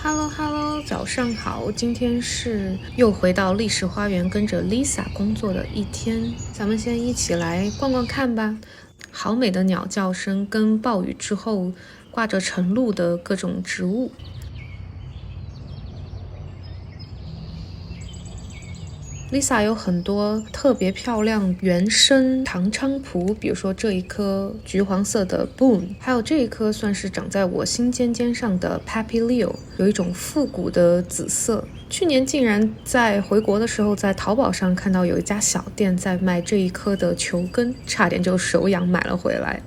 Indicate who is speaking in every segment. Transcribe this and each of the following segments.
Speaker 1: Hello Hello， 早上好，今天是又回到历史花园跟着 Lisa 工作的一天，咱们先一起来逛逛看吧。好美的鸟叫声跟暴雨之后挂着晨露的各种植物。Lisa 有很多特别漂亮原生唐菖蒲，比如说这一颗橘黄色的 Boone， 还有这一颗算是长在我心尖尖上的 Papilio， 有一种复古的紫色。去年竟然在回国的时候在淘宝上看到有一家小店在卖这一颗的球根，差点就手痒买了回来。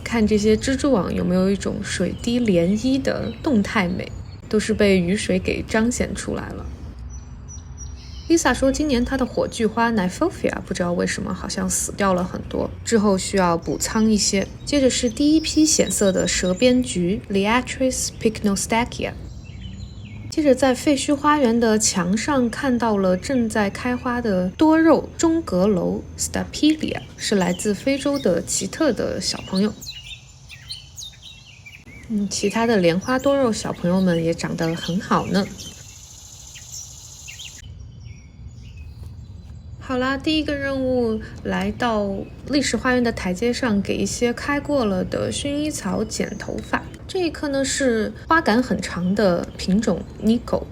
Speaker 1: 看这些蜘蛛网有没有一种水滴涟漪的动态美，都是被雨水给彰显出来了。Lisa 说今年她的火炬花 Nymphophia 不知道为什么好像死掉了很多，之后需要补仓一些。接着是第一批显色的蛇鞭菊 Liatris pycnostachya。 接着在废墟花园的墙上看到了正在开花的多肉中阁楼 Stapelia， 是来自非洲的奇特的小朋友。其他的莲花多肉小朋友们也长得很好呢。好啦，第一个任务来到历史花园的台阶上，给一些开过了的薰衣草剪头发。这一颗呢是花杆很长的品种 Nico，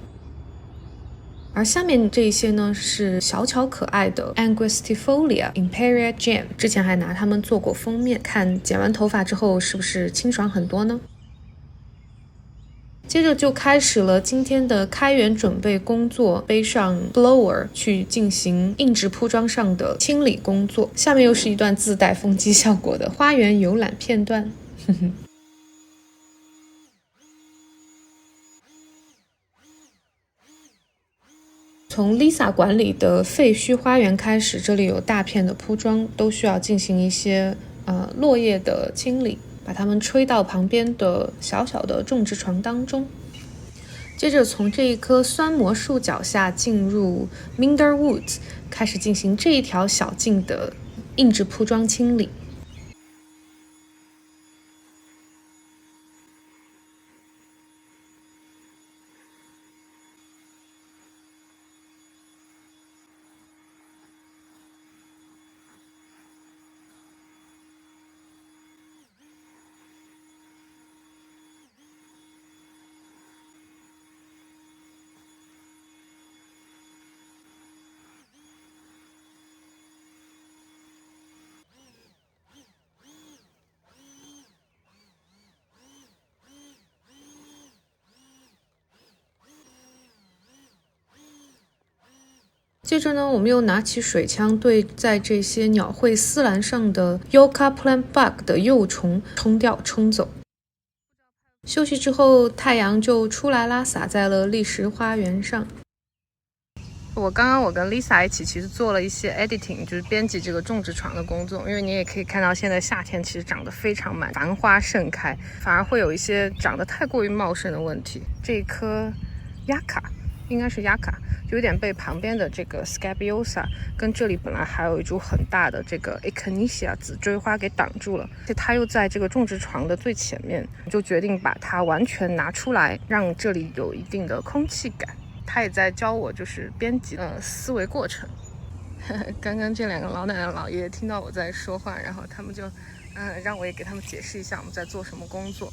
Speaker 1: 而下面这一些呢是小巧可爱的 Angustifolia Imperia Gem， 之前还拿它们做过封面，看剪完头发之后是不是清爽很多呢？接着就开始了今天的开园准备工作，背上 blower 去进行硬质铺装上的清理工作。下面又是一段自带风机效果的花园游览片段。从 Lisa 管理的废墟花园开始，这里有大片的铺装，都需要进行一些落叶的清理，把它们吹到旁边的小小的种植床当中。接着从这一棵酸魔树脚下进入 Minder Woods， 开始进行这一条小径的硬质铺装清理。接着呢，我们又拿起水枪对在这些鸟喙丝兰上的 Yucca plant bug 的幼虫冲掉冲走。休息之后，太阳就出来啦，洒在了砾石花园上。我跟 Lisa 一起其实做了一些 editing， 就是编辑这个种植床的工作，因为你也可以看到现在夏天其实长得非常满，繁花盛开，反而会有一些长得太过于茂盛的问题。这一棵 Yucca 应该是 Yucca， 就有点被旁边的这个 Scabiosa 跟这里本来还有一株很大的这个 Echinacea 紫锥花给挡住了，而且它又在这个种植床的最前面，就决定把它完全拿出来，让这里有一定的空气感。他也在教我就是编辑思维过程。刚刚这两个老奶奶老爷爷听到我在说话，然后他们就让我也给他们解释一下我们在做什么工作。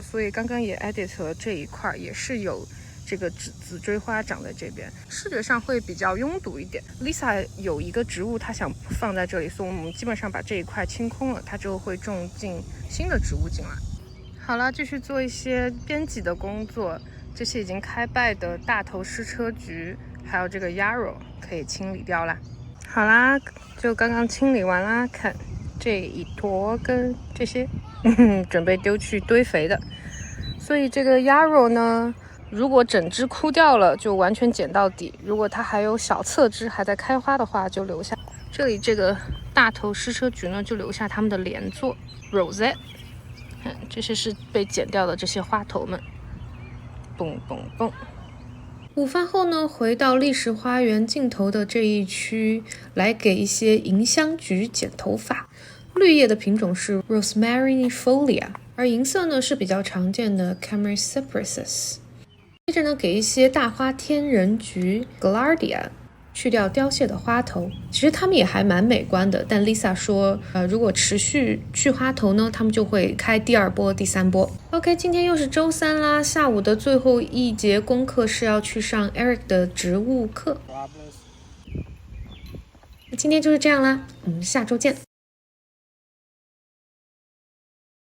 Speaker 1: 所以刚刚也 edit 了这一块，也是有这个紫锥花长在这边，视觉上会比较拥堵一点。 Lisa 有一个植物她想放在这里，所以我们基本上把这一块清空了，它就会种进新的植物进来。好了，继续做一些编辑的工作。这些已经开败的大头矢车菊还有这个 yarrow 可以清理掉啦。好啦，就刚刚清理完啦，看这一坨跟这些准备丢去堆肥的。所以这个 yarrow 呢，如果整只枯掉了就完全剪到底，如果它还有小侧枝还在开花的话就留下。这里这个大头矢车菊呢就留下它们的连座 rosette， 这些是被剪掉的这些花头们。蹦蹦蹦。午饭后呢，回到砾石花园尽头的这一区，来给一些银香菊剪头发。绿叶的品种是 Rosemary folia，而银色呢是比较常见的 Chamaecyparis。接着呢，给一些大花天人菊 Gaillardia 去掉凋谢的花头，其实它们也还蛮美观的。但 Lisa 说，如果持续去花头呢，它们就会开第二波、第三波。OK， 今天又是周三啦，下午的最后一节功课是要去上 Eric 的植物课。今天就是这样啦，我们下周见。